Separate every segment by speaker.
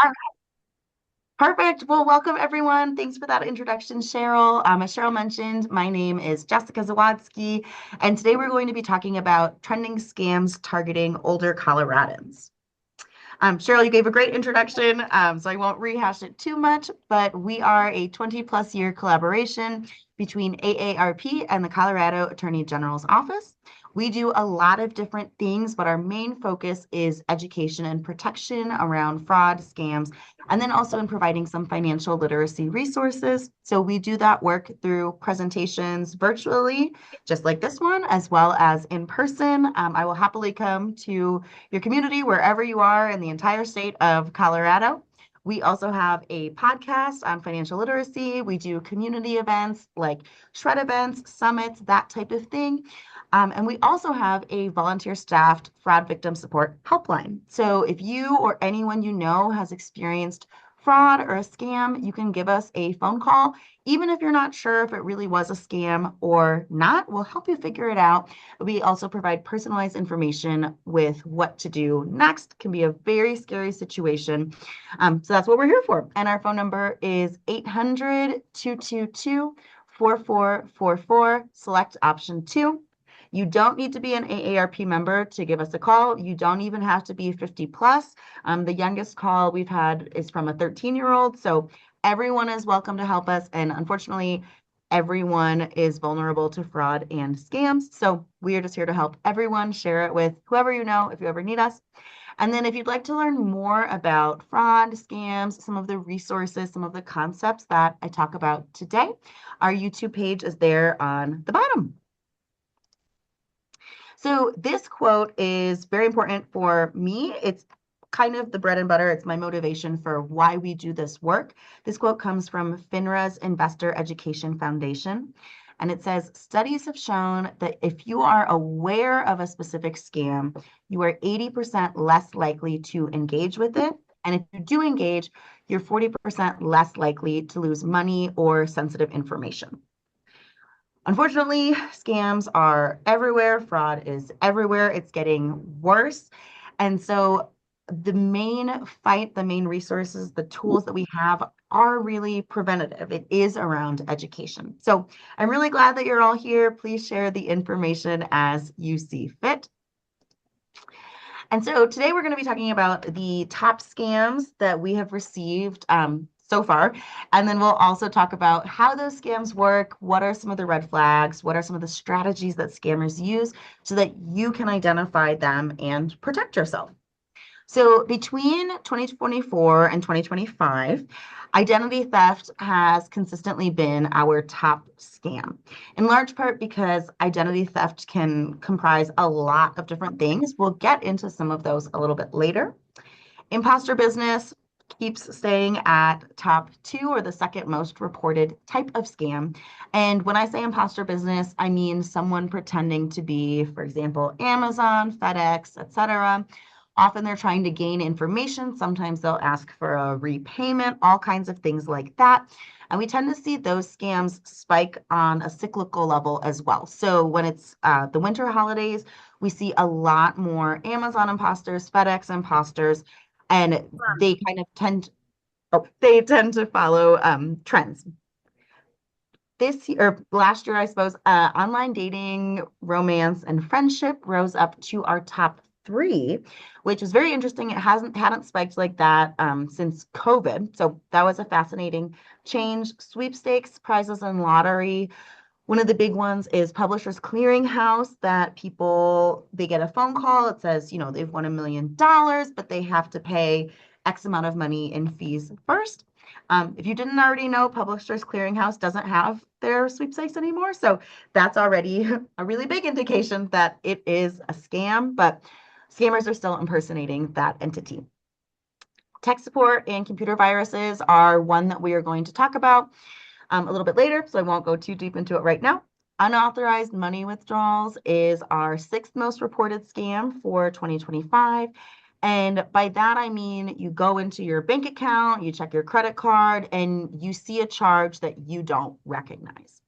Speaker 1: All right, perfect. Well, welcome everyone. Thanks for that introduction, Cheryl. As Cheryl mentioned, my name is Jessica Zawadsky, and today we're going to be talking about trending scams targeting older Coloradans. Cheryl, you gave a great introduction, so I won't rehash it too much, but we are a 20 plus year collaboration between AARP and the Colorado Attorney General's Office. We do a lot of different things, but our main focus is education and protection around fraud, scams, and then also in providing some financial literacy resources. So we do that work through presentations virtually, just like this one, as well as in person. I will happily come to your community wherever you are in the entire state of Colorado. We also have a podcast on financial literacy. We do community events like shred events, summits, that type of thing. And we also have a volunteer staffed fraud victim support helpline. So if you or anyone you know has experienced fraud or a scam, you can give us a phone call. Even if you're not sure if it really was a scam or not, we'll help you figure it out. We also provide personalized information with what to do next. It can be a very scary situation. So that's what we're here for. And our phone number is 800-222-4444. Select option 2. You don't need to be an AARP member to give us a call. You don't even have to be 50 plus. The youngest call we've had is from a 13-year-old. So everyone is welcome to help us. And unfortunately, everyone is vulnerable to fraud and scams. So we are just here to help everyone. Share it with whoever you know if you ever need us. And then if you'd like to learn more about fraud, scams, some of the resources, some of the concepts that I talk about today, our YouTube page is there on the bottom. So this quote is very important for me. It's kind of the bread and butter. It's my motivation for why we do this work. This quote comes from FINRA's Investor Education Foundation. And it says, studies have shown that if you are aware of a specific scam, you are 80% less likely to engage with it. And if you do engage, you're 40% less likely to lose money or sensitive information. Unfortunately, scams are everywhere. Fraud is everywhere. It's getting worse. And so the main fight, the main resources, the tools that we have are really preventative. It is around education. So I'm really glad that you're all here. Please share the information as you see fit. And so today we're going to be talking about the top scams that we have received so far. And then we'll also talk about how those scams work. What are some of the red flags? What are some of the strategies that scammers use so that you can identify them and protect yourself? So between 2024 and 2025, identity theft has consistently been our top scam, in large part because identity theft can comprise a lot of different things. We'll get into some of those a little bit later. Imposter business keeps staying at top 2 or the second most reported type of scam. And when I say imposter business, I mean someone pretending to be, for example, Amazon, FedEx, etc. Often they're trying to gain information. Sometimes they'll ask for a repayment, all kinds of things like that. And we tend to see those scams spike on a cyclical level as well. So when it's the winter holidays, we see a lot more Amazon imposters, FedEx imposters, and they kind of tend to follow trends. This year, or last year, I suppose, online dating, romance, and friendship rose up to our top 3, which is very interesting. It hadn't spiked like that since COVID. So that was a fascinating change. Sweepstakes, prizes, and lottery. One of the big ones is Publishers Clearinghouse, that they get a phone call. It says, they've won $1 million, but they have to pay X amount of money in fees first. If you didn't already know, Publishers Clearinghouse doesn't have their sweepstakes anymore. So that's already a really big indication that it is a scam, but scammers are still impersonating that entity. Tech support and computer viruses are one that we are going to talk about a little bit later, so I won't go too deep into it right now. Unauthorized money withdrawals is our 6th most reported scam for 2025. And by that, I mean you go into your bank account, you check your credit card, and you see a charge that you don't recognize.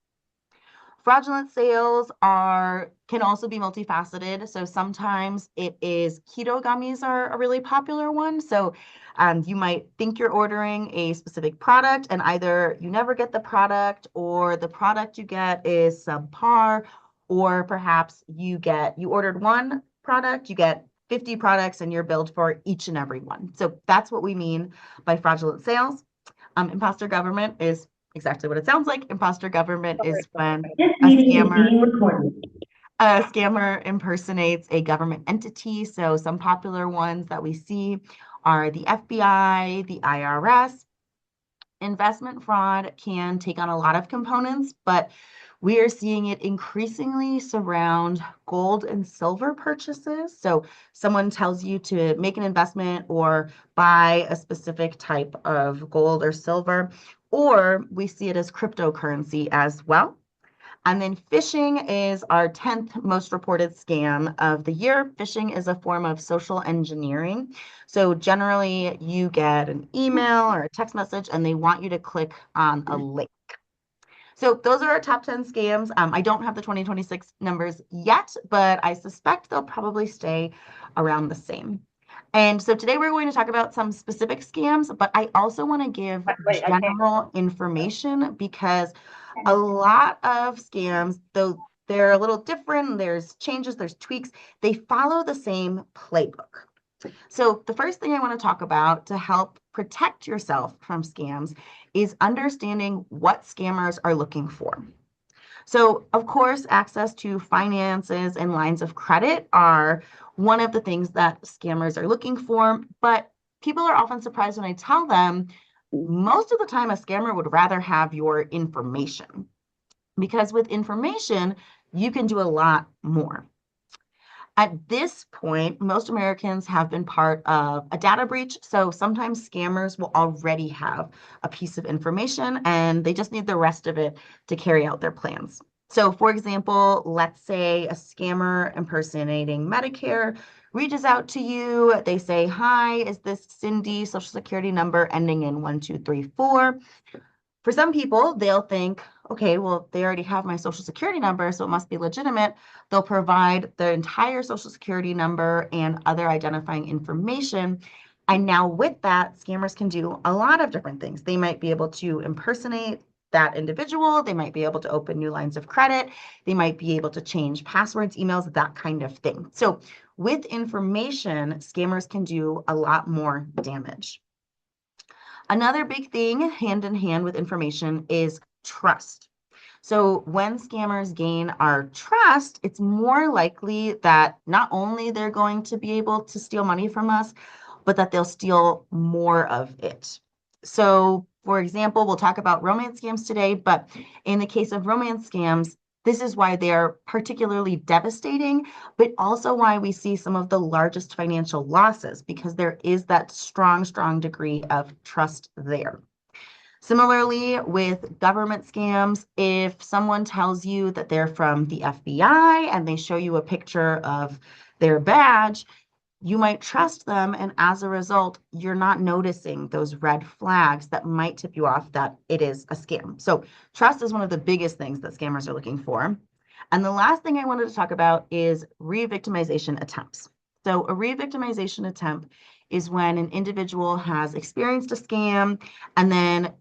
Speaker 1: Fraudulent sales can also be multifaceted. So sometimes it is keto gummies are a really popular one. So you might think you're ordering a specific product and either you never get the product or the product you get is subpar, or perhaps you ordered one product, you get 50 products and you're billed for each and every one. So that's what we mean by fraudulent sales. Imposter government is exactly what it sounds like. Imposter government is when a scammer impersonates a government entity. So some popular ones that we see are the FBI, the IRS. Investment fraud can take on a lot of components, but we are seeing it increasingly surround gold and silver purchases. So someone tells you to make an investment or buy a specific type of gold or silver, or we see it as cryptocurrency as well. And then phishing is our 10th most reported scam of the year. Phishing is a form of social engineering. So generally you get an email or a text message and they want you to click on a link. So those are our top 10 scams. I don't have the 2026 numbers yet, but I suspect they'll probably stay around the same. And so today we're going to talk about some specific scams, but I also want to give general information because a lot of scams, though they're a little different, there's changes, there's tweaks, they follow the same playbook. So the first thing I want to talk about to help protect yourself from scams is understanding what scammers are looking for. So, of course, access to finances and lines of credit are one of the things that scammers are looking for, but people are often surprised when I tell them most of the time a scammer would rather have your information, because with information, you can do a lot more. At this point, most Americans have been part of a data breach, so sometimes scammers will already have a piece of information and they just need the rest of it to carry out their plans. So for example, let's say a scammer impersonating Medicare reaches out to you. They say, "Hi, is this Cindy, Social Security number ending in 1234?" For some people, they'll think, okay, well, they already have my Social Security number, so it must be legitimate. They'll provide their entire Social Security number and other identifying information. And now with that, scammers can do a lot of different things. They might be able to impersonate that individual. They might be able to open new lines of credit. They might be able to change passwords, emails, that kind of thing. So with information, scammers can do a lot more damage. Another big thing hand in hand with information is trust. So when scammers gain our trust, it's more likely that not only they're going to be able to steal money from us, but that they'll steal more of it. So for example, we'll talk about romance scams today, but in the case of romance scams, this is why they're particularly devastating, but also why we see some of the largest financial losses, because there is that strong, strong degree of trust there. Similarly, with government scams, if someone tells you that they're from the FBI and they show you a picture of their badge, you might trust them, and as a result, you're not noticing those red flags that might tip you off that it is a scam. So trust is one of the biggest things that scammers are looking for. And the last thing I wanted to talk about is re-victimization attempts. So a re-victimization attempt is when an individual has experienced a scam and then,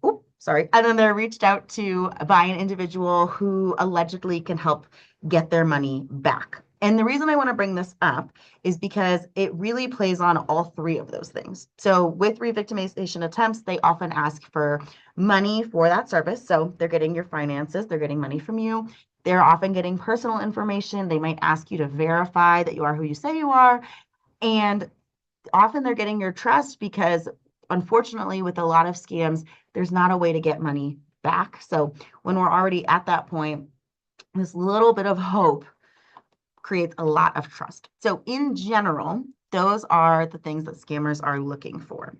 Speaker 1: they're reached out to by an individual who allegedly can help get their money back. And the reason I want to bring this up is because it really plays on all three of those things. So with re-victimization attempts, they often ask for money for that service. So they're getting your finances, they're getting money from you. They're often getting personal information. They might ask you to verify that you are who you say you are. And often they're getting your trust because unfortunately, with a lot of scams, there's not a way to get money back. So when we're already at that point, this little bit of hope creates a lot of trust. So in general, those are the things that scammers are looking for.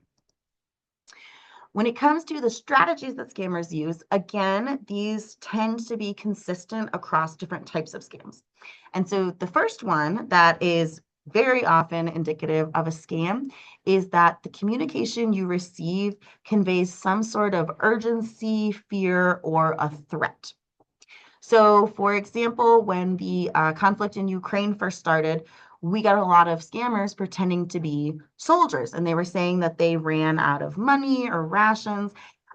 Speaker 1: When it comes to the strategies that scammers use, again, these tend to be consistent across different types of scams. And so the first one that is very often indicative of a scam is that the communication you receive conveys some sort of urgency, fear, or a threat. So, for example, when the conflict in Ukraine first started, we got a lot of scammers pretending to be soldiers, and they were saying that they ran out of money or rations.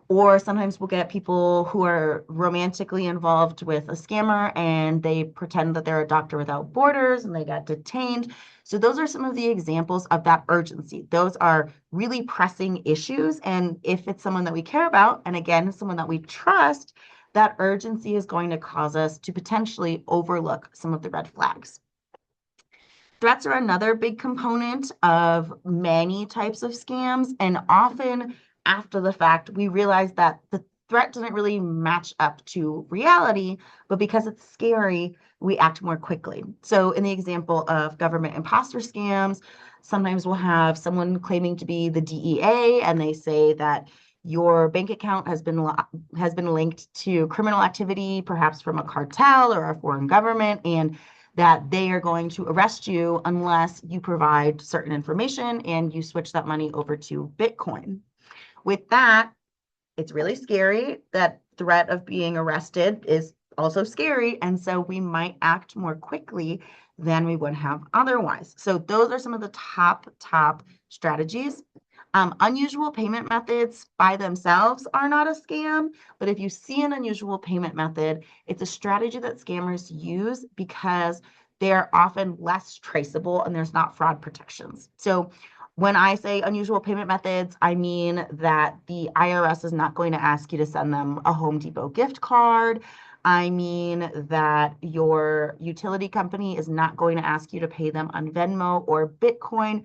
Speaker 1: Or sometimes we'll get people who are romantically involved with a scammer and they pretend that they're a doctor without borders and they got detained. So, those are some of the examples of that urgency. Those are really pressing issues. And if it's someone that we care about, and again, someone that we trust, that urgency is going to cause us to potentially overlook some of the red flags. Threats are another big component of many types of scams, and often after the fact, we realize that the threat doesn't really match up to reality, but because it's scary, we act more quickly. So, in the example of government imposter scams, sometimes we'll have someone claiming to be the DEA, and they say that your bank account has been linked to criminal activity, perhaps from a cartel or a foreign government, and that they are going to arrest you unless you provide certain information and you switch that money over to Bitcoin. With that, it's really scary. That threat of being arrested is also scary. And so we might act more quickly than we would have otherwise. So those are some of the top strategies. Unusual payment methods by themselves are not a scam, but if you see an unusual payment method, it's a strategy that scammers use because they're often less traceable and there's not fraud protections. So when I say unusual payment methods, I mean that the IRS is not going to ask you to send them a Home Depot gift card. I mean that your utility company is not going to ask you to pay them on Venmo or Bitcoin.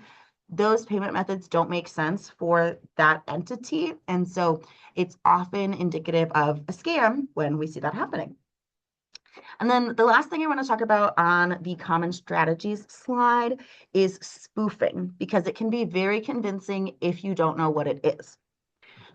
Speaker 1: Those payment methods don't make sense for that entity. And so it's often indicative of a scam when we see that happening. And then the last thing I want to talk about on the common strategies slide is spoofing, because it can be very convincing if you don't know what it is.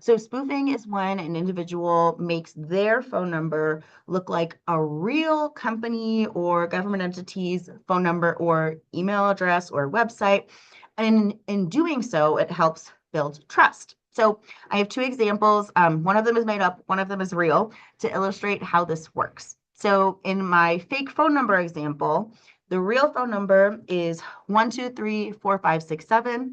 Speaker 1: So spoofing is when an individual makes their phone number look like a real company or government entity's phone number or email address or website. And in doing so, it helps build trust. So I have two examples. One of them is made up, one of them is real, to illustrate how this works. So in my fake phone number example, the real phone number is 1234567.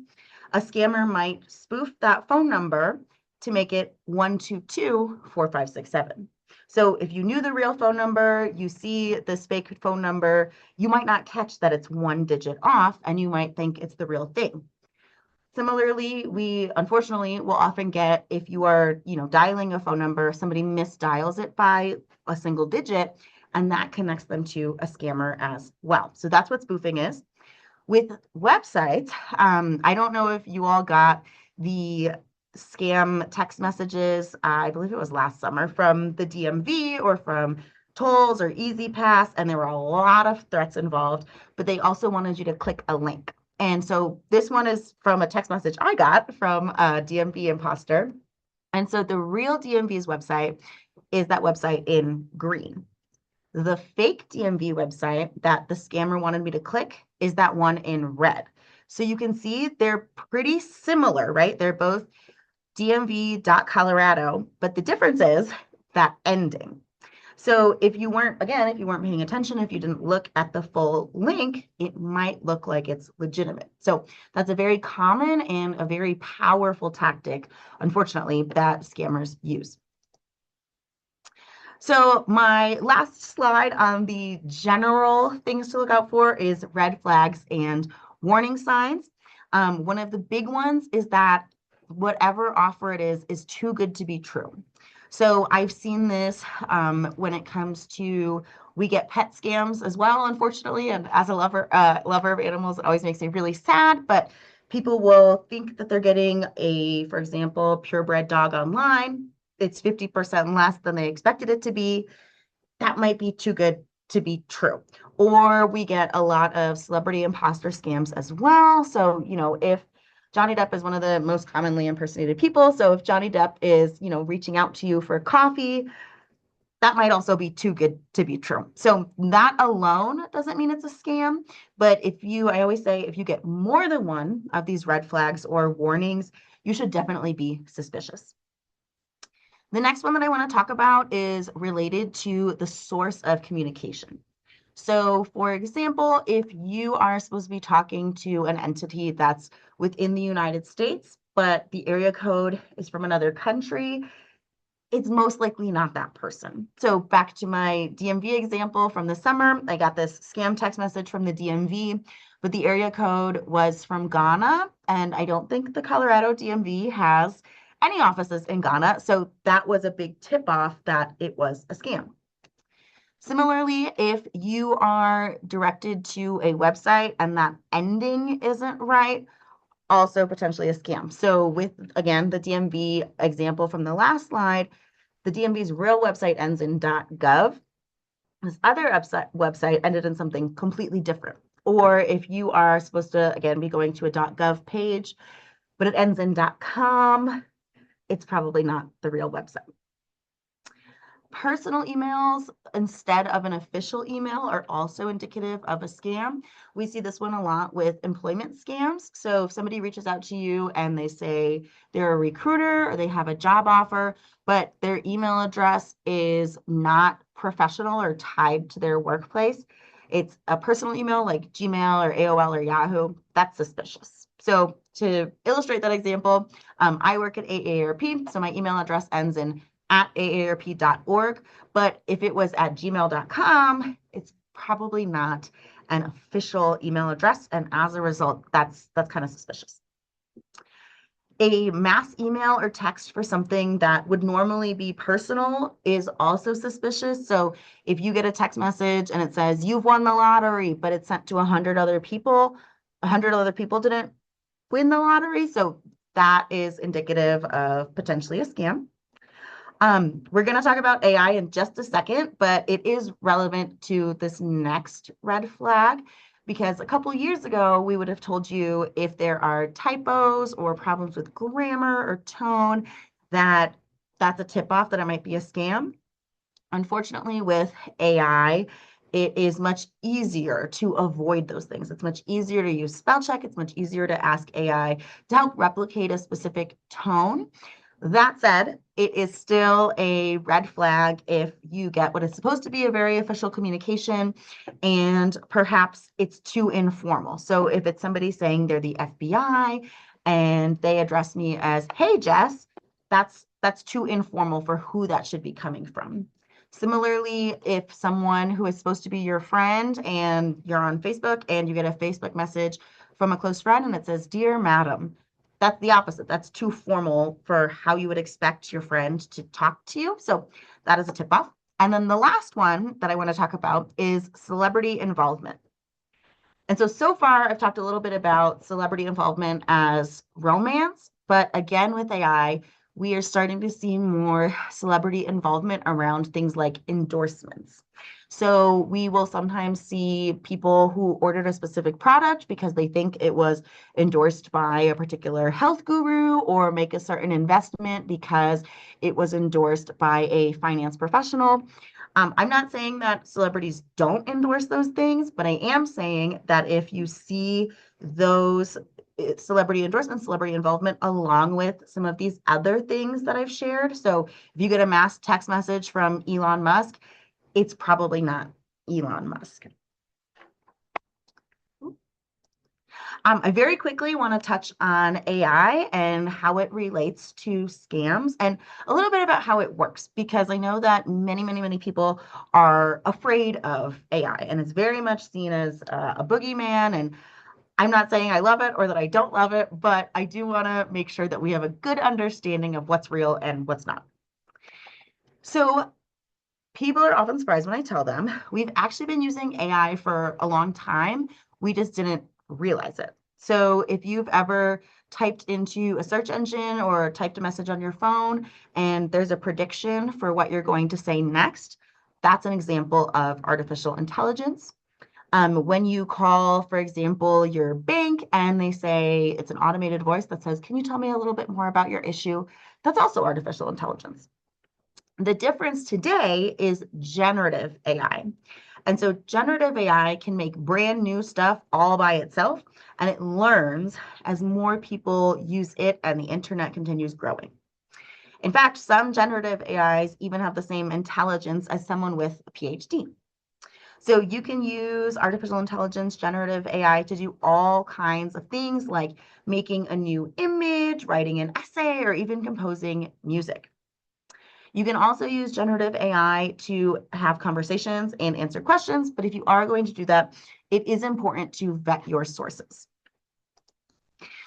Speaker 1: A scammer might spoof that phone number to make it 1224567. So if you knew the real phone number, you see this fake phone number, you might not catch that it's one digit off and you might think it's the real thing. Similarly, we unfortunately will often get, if you are, dialing a phone number, somebody misdials it by a single digit, and that connects them to a scammer as well. So that's what spoofing is. With websites, I don't know if you all got the scam text messages, I believe it was last summer, from the DMV or from Tolls or EasyPass, and there were a lot of threats involved, but they also wanted you to click a link. And so this one is from a text message I got from a DMV imposter. And so the real DMV's website is that website in green. The fake DMV website that the scammer wanted me to click is that one in red. So you can see they're pretty similar, right? They're both dmv.colorado, but the difference is that ending. So if you weren't paying attention, if you didn't look at the full link, it might look like it's legitimate. So that's a very common and a very powerful tactic, unfortunately, that scammers use. So my last slide on the general things to look out for is red flags and warning signs. One of the big ones is that whatever offer it is too good to be true. So I've seen this when it comes to, we get pet scams as well, unfortunately. And as a lover of animals, it always makes me really sad. But people will think that they're getting for example, purebred dog online. It's 50% less than they expected it to be. That might be too good to be true. Or we get a lot of celebrity imposter scams as well. So, if Johnny Depp is one of the most commonly impersonated people. So if Johnny Depp is, reaching out to you for coffee, that might also be too good to be true. So that alone doesn't mean it's a scam. But I always say, if you get more than one of these red flags or warnings, you should definitely be suspicious. The next one that I want to talk about is related to the source of communication. So, for example, if you are supposed to be talking to an entity that's within the United States, but the area code is from another country, it's most likely not that person. So back to my DMV example from the summer, I got this scam text message from the DMV, but the area code was from Ghana, and I don't think the Colorado DMV has any offices in Ghana. So that was a big tip off that it was a scam. Similarly, if you are directed to a website and that ending isn't right, also potentially a scam. So with, again, the DMV example from the last slide, the DMV's real website ends in .gov. This other website ended in something completely different. Or if you are supposed to, again, be going to a .gov page, but it ends in .com, it's probably not the real website. Personal emails instead of an official email are also indicative of a scam. We see this one a lot with employment scams. So if somebody reaches out to you and they say they're a recruiter or they have a job offer, but their email address is not professional or tied to their workplace, it's a personal email like Gmail or AOL or Yahoo, that's suspicious. So to illustrate that example, I work at AARP, so my email address ends in @aarp.org, but if it was at gmail.com, it's probably not an official email address, and as a result, that's kind of suspicious. A mass email or text for something that would normally be personal is also suspicious. So if you get a text message and it says you've won the lottery, but it's sent to 100 other people, 100 other people didn't win the lottery, so that is indicative of potentially a scam. We're going to talk about AI in just a second, but it is relevant to this next red flag because a couple years ago, we would have told you if there are typos or problems with grammar or tone, that that's a tip off that it might be a scam. Unfortunately, with AI, it is much easier to avoid those things. It's much easier to use spell check. It's much easier to ask AI to help replicate a specific tone. That said, it is still a red flag if you get what is supposed to be a very official communication and perhaps it's too informal. So if it's somebody saying they're the FBI and they address me as, "Hey, Jess," that's too informal for who that should be coming from. Similarly, if someone who is supposed to be your friend and you're on Facebook and you get a Facebook message from a close friend and it says, "Dear Madam," that's the opposite. That's too formal for how you would expect your friend to talk to you. So that is a tip off. And then the last one that I want to talk about is celebrity involvement. And so far, I've talked a little bit about celebrity involvement as romance, but again, with AI, we are starting to see more celebrity involvement around things like endorsements. So we will sometimes see people who ordered a specific product because they think it was endorsed by a particular health guru, or make a certain investment because it was endorsed by a finance professional. I'm not saying that celebrities don't endorse those things, but I am saying that if you see those celebrity endorsements, celebrity involvement, along with some of these other things that I've shared. So if you get a mass text message from Elon Musk, it's probably not Elon Musk. I very quickly want to touch on AI and how it relates to scams and a little bit about how it works, because I know that many people are afraid of AI and it's very much seen as a boogeyman. And I'm not saying I love it or that I don't love it, but I do want to make sure that we have a good understanding of what's real and what's not. So people are often surprised when I tell them we've actually been using AI for a long time. We just didn't realize it. So if you've ever typed into a search engine or typed a message on your phone and there's a prediction for what you're going to say next, that's an example of artificial intelligence. When you call, for example, your bank and they say it's an automated voice that says, "Can you tell me a little bit more about your issue?" That's also artificial intelligence. The difference today is generative AI. And so generative AI can make brand new stuff all by itself, and it learns as more people use it and the internet continues growing. In fact, some generative AIs even have the same intelligence as someone with a PhD. So you can use artificial intelligence, generative AI to do all kinds of things like making a new image, writing an essay, or even composing music. You can also use generative AI to have conversations and answer questions, but if you are going to do that, it is important to vet your sources.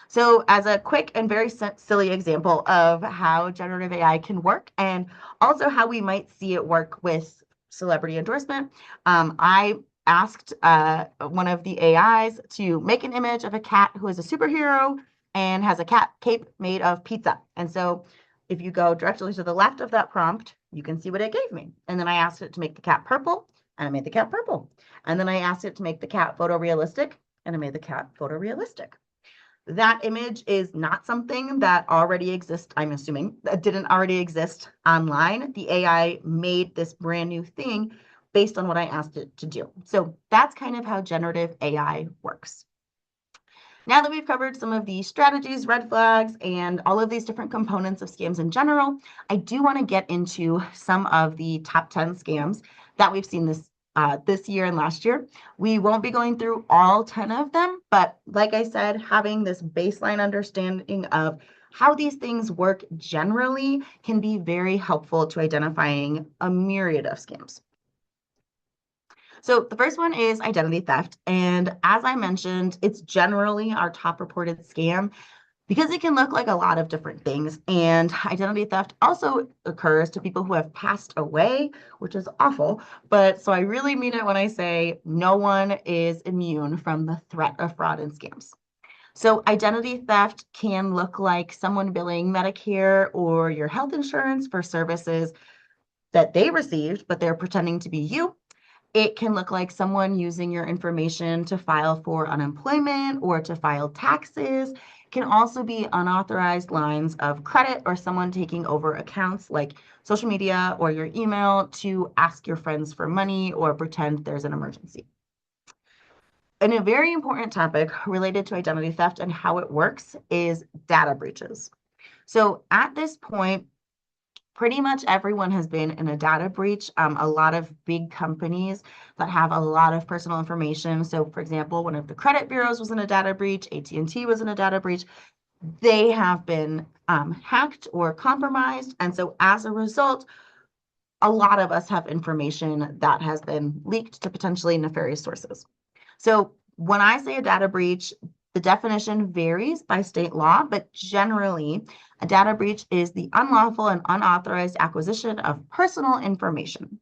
Speaker 1: So as a quick and very silly example of how generative AI can work and also how we might see it work with celebrity endorsement, I asked one of the AIs to make an image of a cat who is a superhero and has a cat cape made of pizza. And so if you go directly to the left of that prompt, you can see what it gave me. And then I asked it to make the cat purple, and I made the cat purple. And then I asked it to make the cat photorealistic, and I made the cat photorealistic. That image is not something that already exists, I'm assuming, that didn't already exist online. The AI made this brand new thing based on what I asked it to do. So that's kind of how generative AI works. Now that we've covered some of the strategies, red flags, and all of these different components of scams in general, I do want to get into some of the top 10 scams that we've seen this year and last year. We won't be going through all 10 of them, but like I said, having this baseline understanding of how these things work generally can be very helpful to identifying a myriad of scams. So the first one is identity theft. And as I mentioned, it's generally our top reported scam because it can look like a lot of different things. And identity theft also occurs to people who have passed away, which is awful. But so I really mean it when I say no one is immune from the threat of fraud and scams. So identity theft can look like someone billing Medicare or your health insurance for services that they received, but they're pretending to be you. It can look like someone using your information to file for unemployment or to file taxes. It can also be unauthorized lines of credit or someone taking over accounts like social media or your email to ask your friends for money or pretend there's an emergency. And a very important topic related to identity theft and how it works is data breaches. So at this point, pretty much everyone has been in a data breach. A lot of big companies that have a lot of personal information. So for example, one of the credit bureaus was in a data breach, AT&T was in a data breach. They have been hacked or compromised. And so as a result, a lot of us have information that has been leaked to potentially nefarious sources. So when I say a data breach, the definition varies by state law, but generally, a data breach is the unlawful and unauthorized acquisition of personal information.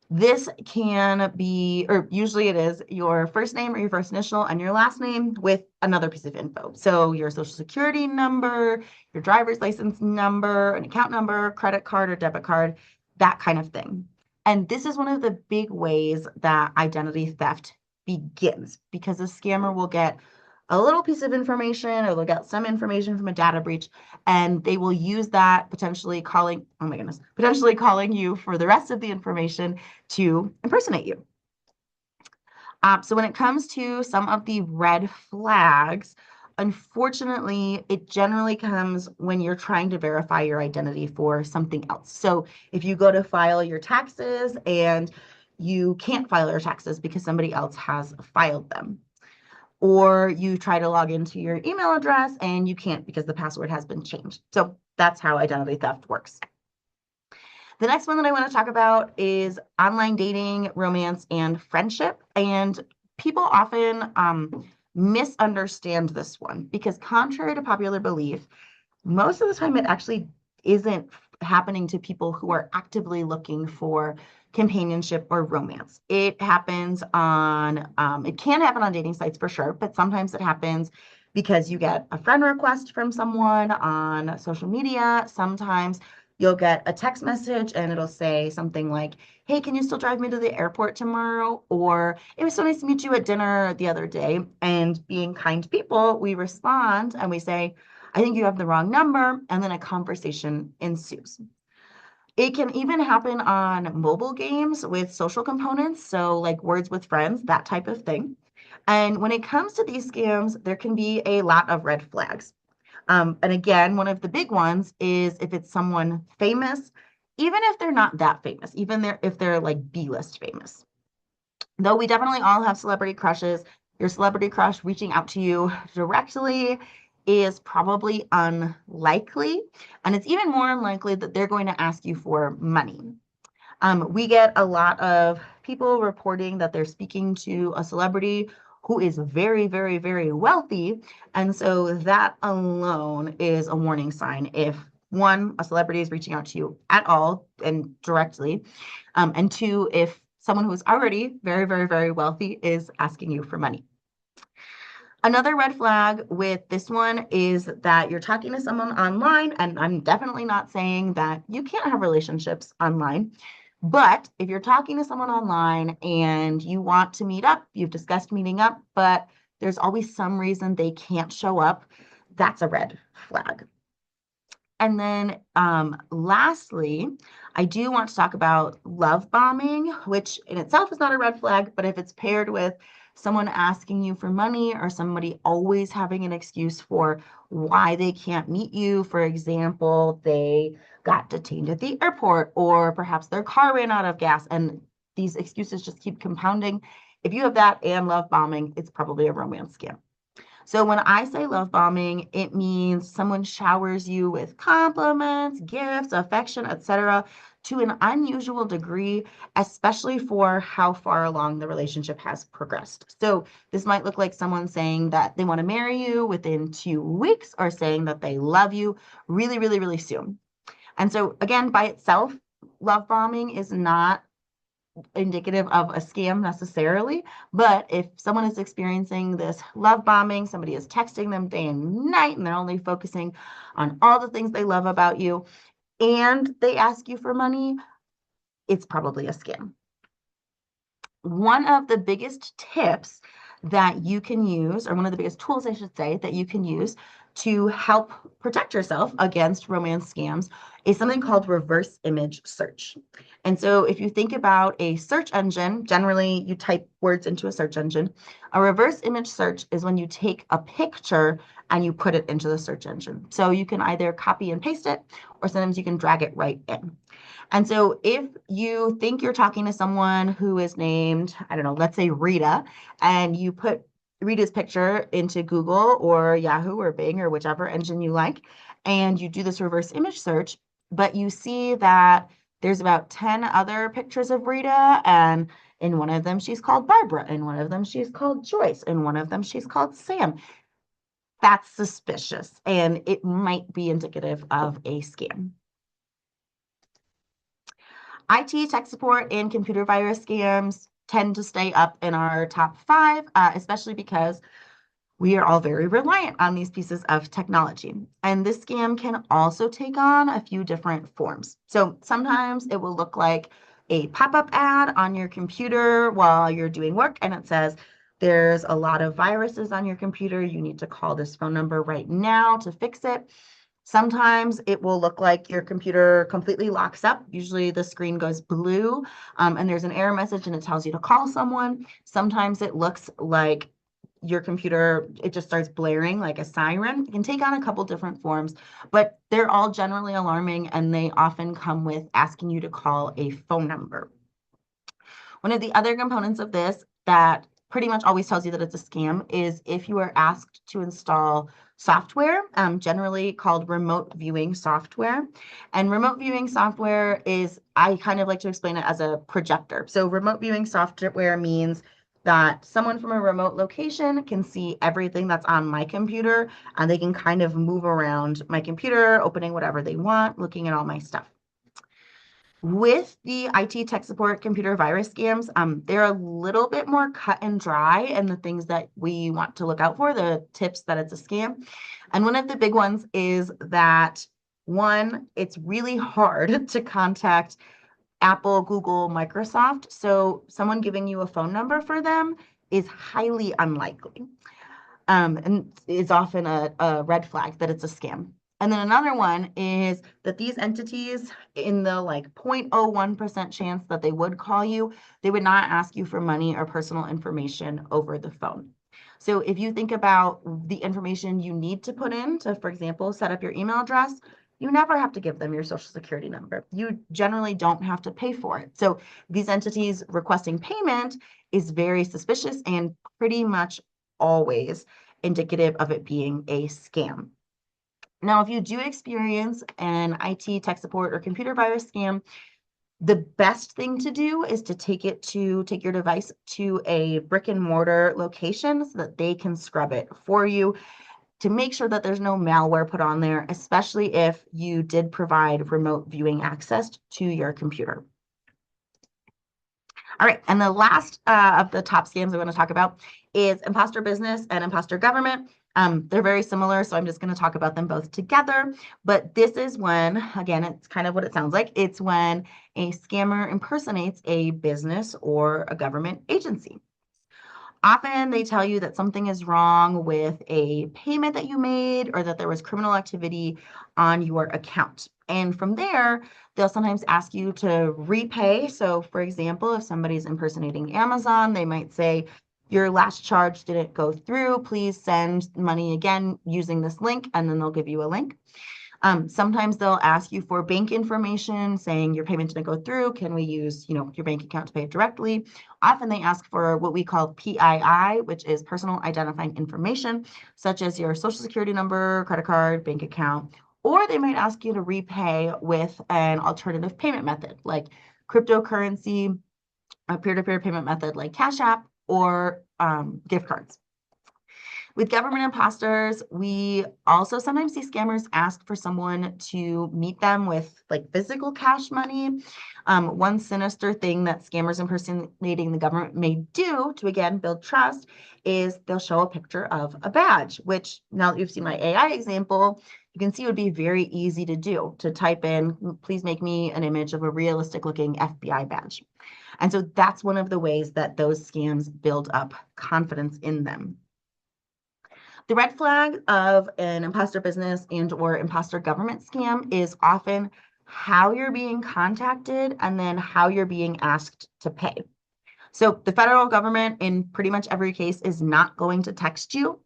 Speaker 1: This can be, or usually it is, your first name or your first initial and your last name with another piece of info. So your social security number, your driver's license number, an account number, credit card or debit card, that kind of thing. And this is one of the big ways that identity theft begins because a scammer will get a little piece of information or they'll get some information from a data breach and they will use that potentially calling, oh my goodness, potentially calling you for the rest of the information to impersonate you. So when it comes to some of the red flags, unfortunately, it generally comes when you're trying to verify your identity for something else. So if you go to file your taxes and you can't file your taxes because somebody else has filed them, or you try to log into your email address and you can't because the password has been changed. So that's how identity theft works. The next one that I want to talk about is online dating, romance, and friendship. And people often misunderstand this one because contrary to popular belief, most of the time it actually isn't happening to people who are actively looking for companionship or romance. It happens on, it can happen on dating sites for sure, but sometimes it happens because you get a friend request from someone on social media. Sometimes you'll get a text message and it'll say something like, hey, can you still drive me to the airport tomorrow? Or it was so nice to meet you at dinner the other day. And being kind people, we respond and we say, I think you have the wrong number. And then a conversation ensues. It can even happen on mobile games with social components. So like Words with Friends, that type of thing. And when it comes to these scams, there can be a lot of red flags. And again, one of the big ones is if it's someone famous, even if they're not that famous, if they're like B-list famous. Though we definitely all have celebrity crushes, your celebrity crush reaching out to you directly is probably unlikely. And it's even more unlikely that they're going to ask you for money. We get a lot of people reporting that they're speaking to a celebrity who is very, very, very wealthy. And so that alone is a warning sign if one, a celebrity is reaching out to you at all and directly, and two, if someone who's already very, very, very wealthy is asking you for money. Another red flag with this one is that you're talking to someone online, and I'm definitely not saying that you can't have relationships online, but if you're talking to someone online and you want to meet up, you've discussed meeting up, but there's always some reason they can't show up, that's a red flag. And then lastly, I do want to talk about love bombing, which in itself is not a red flag, but if it's paired with someone asking you for money or somebody always having an excuse for why they can't meet you, for example, they got detained at the airport or perhaps their car ran out of gas and these excuses just keep compounding. If you have that and love bombing, it's probably a romance scam. So when I say love bombing, it means someone showers you with compliments, gifts, affection, etc., to an unusual degree, especially for how far along the relationship has progressed. So this might look like someone saying that they want to marry you within 2 weeks or saying that they love you really, really, really soon. And so again, by itself, love bombing is not indicative of a scam necessarily, but if someone is experiencing this love bombing, somebody is texting them day and night and they're only focusing on all the things they love about you and they ask you for money, it's probably a scam. One of the biggest tips that you can use, or one of the biggest tools, I should say, that you can use to help protect yourself against romance scams is something called reverse image search. And so if you think about a search engine, generally you type words into a search engine. A reverse image search is when you take a picture and you put it into the search engine. So you can either copy and paste it, or sometimes you can drag it right in. And so if you think you're talking to someone who is named, I don't know, let's say Rita, and you put Rita's picture into Google or Yahoo or Bing or whichever engine you like, and you do this reverse image search, but you see that there's about 10 other pictures of Rita, and in one of them she's called Barbara, in one of them she's called Joyce, in one of them she's called Sam. That's suspicious, and it might be indicative of a scam. IT, tech support, and computer virus scams tend to stay up in our top 5, especially because we are all very reliant on these pieces of technology. And this scam can also take on a few different forms. So sometimes it will look like a pop-up ad on your computer while you're doing work, and it says, there's a lot of viruses on your computer. You need to call this phone number right now to fix it. Sometimes it will look like your computer completely locks up. Usually the screen goes blue, and there's an error message and it tells you to call someone. Sometimes it looks like your computer, it just starts blaring like a siren. It can take on a couple different forms, but they're all generally alarming and they often come with asking you to call a phone number. One of the other components of this that pretty much always tells you that it's a scam is if you are asked to install software, generally called remote viewing software. And remote viewing software is, I kind of like to explain it as a projector. So remote viewing software means that someone from a remote location can see everything that's on my computer, and they can kind of move around my computer, opening whatever they want, looking at all my stuff. With the IT tech support computer virus scams, they're a little bit more cut and dry and the things that we want to look out for, the tips that it's a scam. And one of the big ones is that, one, it's really hard to contact Apple, Google, Microsoft. So someone giving you a phone number for them is highly unlikely, and is often a red flag that it's a scam. And then another one is that these entities, in the like 0.01% chance that they would call you, they would not ask you for money or personal information over the phone. So if you think about the information you need to put in to, for example, set up your email address, you never have to give them your social security number. You generally don't have to pay for it. So these entities requesting payment is very suspicious and pretty much always indicative of it being a scam. Now, if you do experience an IT tech support or computer virus scam, the best thing to do is to take your device to a brick and mortar location so that they can scrub it for you to make sure that there's no malware put on there, especially if you did provide remote viewing access to your computer. All right, and the last of the top scams I want to talk about is imposter business and imposter government. They're very similar, so I'm just going to talk about them both together. But this is when, again, it's kind of what it sounds like. It's when a scammer impersonates a business or a government agency. Often they tell you that something is wrong with a payment that you made or that there was criminal activity on your account. And from there, they'll sometimes ask you to repay. So for example, if somebody's impersonating Amazon, they might say, your last charge didn't go through. Please send money again using this link, and then they'll give you a link. Sometimes they'll ask you for bank information saying your payment didn't go through. Can we use, your bank account to pay it directly? Often they ask for what we call PII, which is personal identifying information, such as your social security number, credit card, bank account, or they might ask you to repay with an alternative payment method like cryptocurrency, a peer-to-peer payment method like Cash App, or gift cards. With government imposters, we also sometimes see scammers ask for someone to meet them with like physical cash money. One sinister thing that scammers impersonating the government may do to, again, build trust is they'll show a picture of a badge, which now that you've seen my AI example, you can see it would be very easy to do, to type in, please make me an image of a realistic looking FBI badge. And so that's one of the ways that those scams build up confidence in them. The red flag of an imposter business and or imposter government scam is often how you're being contacted and then how you're being asked to pay. So the federal government in pretty much every case is not going to text you.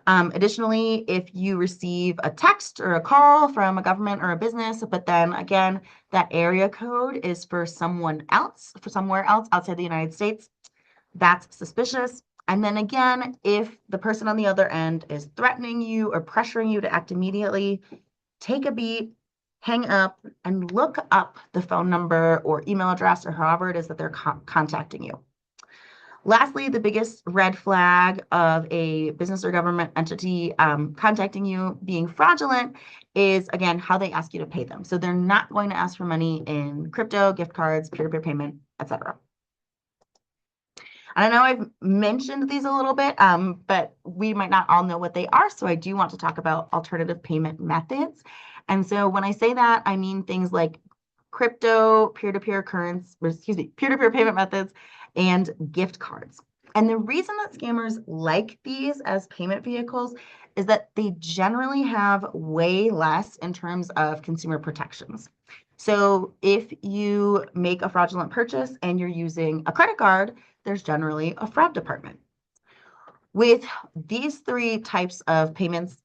Speaker 1: Additionally, if you receive a text or a call from a government or a business, but then again, that area code is for someone else, for somewhere else outside the United States, that's suspicious. And then again, if the person on the other end is threatening you or pressuring you to act immediately, take a beat, hang up, and look up the phone number or email address or however it is that they're contacting you. Lastly, the biggest red flag of a business or government entity contacting you being fraudulent is, again, how they ask you to pay them. So they're not going to ask for money in crypto, gift cards, peer-to-peer payment, etc. I know I've mentioned these a little bit, but we might not all know what they are. So I do want to talk about alternative payment methods. And so when I say that, I mean things like crypto, peer-to-peer peer-to-peer payment methods, and gift cards. And the reason that scammers like these as payment vehicles is that they generally have way less in terms of consumer protections. So if you make a fraudulent purchase and you're using a credit card, there's generally a fraud department. With these three types of payments,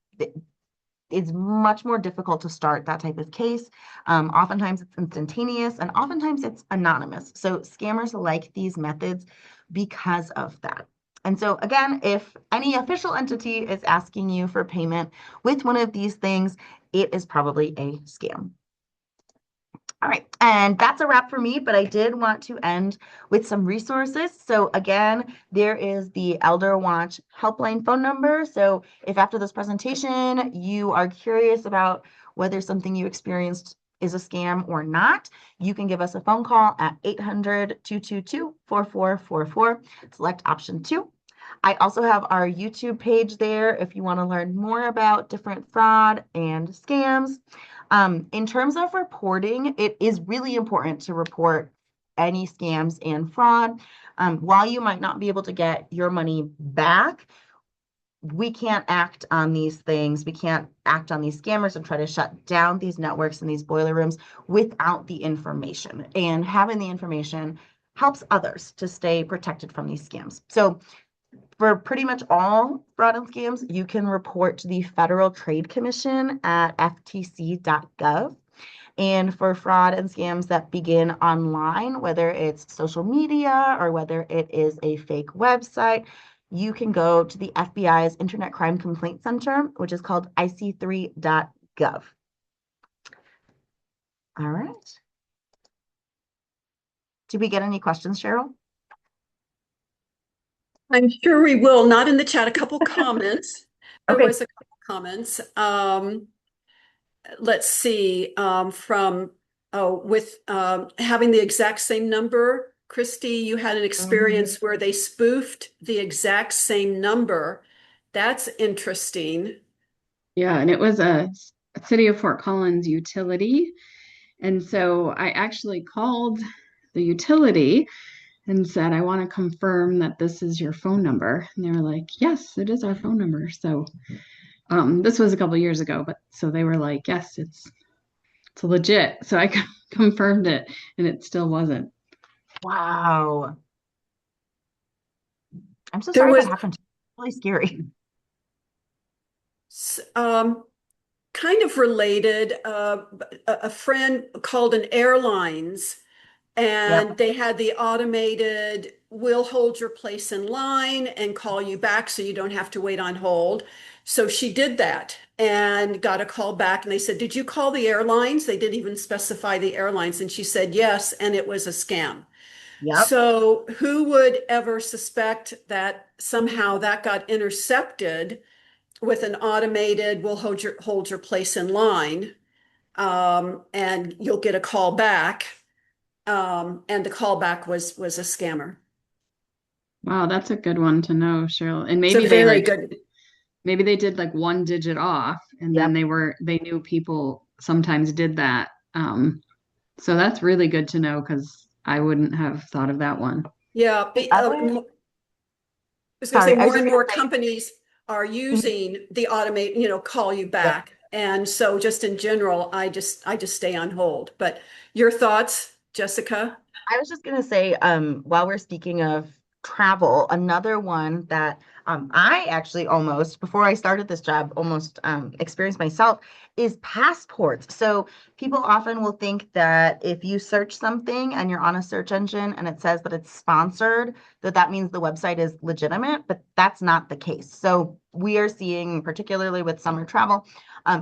Speaker 1: it's much more difficult to start that type of case. Oftentimes it's instantaneous and oftentimes it's anonymous. So scammers like these methods because of that. And so again, if any official entity is asking you for payment with one of these things, it is probably a scam. All right, and that's a wrap for me, but I did want to end with some resources. So again, there is the Elderwatch helpline phone number. So if after this presentation, you are curious about whether something you experienced is a scam or not, you can give us a phone call at 800-222-4444, select option 2. I also have our YouTube page there if you want to learn more about different fraud and scams. In terms of reporting, it is really important to report any scams and fraud. While you might not be able to get your money back, we can't act on these things. We can't act on these scammers and try to shut down these networks and these boiler rooms without the information. And having the information helps others to stay protected from these scams. So For pretty much all fraud and scams, you can report to the Federal Trade Commission at ftc.gov. And for fraud and scams that begin online, whether it's social media or whether it is a fake website, you can go to the FBI's Internet Crime Complaint Center, which is called ic3.gov. All right. Did we get any questions, Cheryl?
Speaker 2: I'm sure we will. Not in the chat. A couple comments. There
Speaker 1: Okay.
Speaker 2: was a couple comments. Let's see. From with having the exact same number, Christy, you had an experience where they spoofed the exact same number. That's interesting.
Speaker 3: Yeah, and it was a City of Fort Collins utility. And so I actually called the utility and said, I want to confirm that this is your phone number. And they were like, yes, it is our phone number. So this was a couple years ago, but so they were like, yes, it's legit. So I confirmed it and it still wasn't.
Speaker 1: Wow. I'm so
Speaker 2: There
Speaker 1: sorry that
Speaker 2: was
Speaker 1: happened. It's really scary.
Speaker 2: um, kind of related. A friend called an airlines and
Speaker 1: Yep.
Speaker 2: they had the automated, we'll hold your place in line and call you back so you don't have to wait on hold. So she did that and got a call back and they said, did you call the airlines? They didn't even specify the airlines. And she said, yes. And it was a scam.
Speaker 1: Yep.
Speaker 2: So who would ever suspect that somehow that got intercepted with an automated, we'll hold your place in line, and you'll get a call back. And the callback was a scammer.
Speaker 3: Wow, that's a good one to know, Cheryl. And
Speaker 2: It's a very good.
Speaker 3: maybe they did like one digit off and then
Speaker 1: Yep.
Speaker 3: they knew people sometimes did that. So that's really good to know because I wouldn't have thought of that one.
Speaker 2: Yeah,
Speaker 1: The other,
Speaker 2: I was going to say
Speaker 1: sorry, I was
Speaker 2: more
Speaker 1: just
Speaker 2: and
Speaker 1: gonna
Speaker 2: more
Speaker 1: say,
Speaker 2: companies are
Speaker 1: mhm,
Speaker 2: using the automate, call you
Speaker 1: yep.
Speaker 2: back. And so just in general, I just stay on hold. But your thoughts, Jessica?
Speaker 1: I was just gonna say, while we're speaking of travel, another one that I actually almost, before I started this job, almost experienced myself is passports. So people often will think that if you search something and you're on a search engine and it says that it's sponsored, that that means the website is legitimate, but that's not the case. So we are seeing, particularly with summer travel,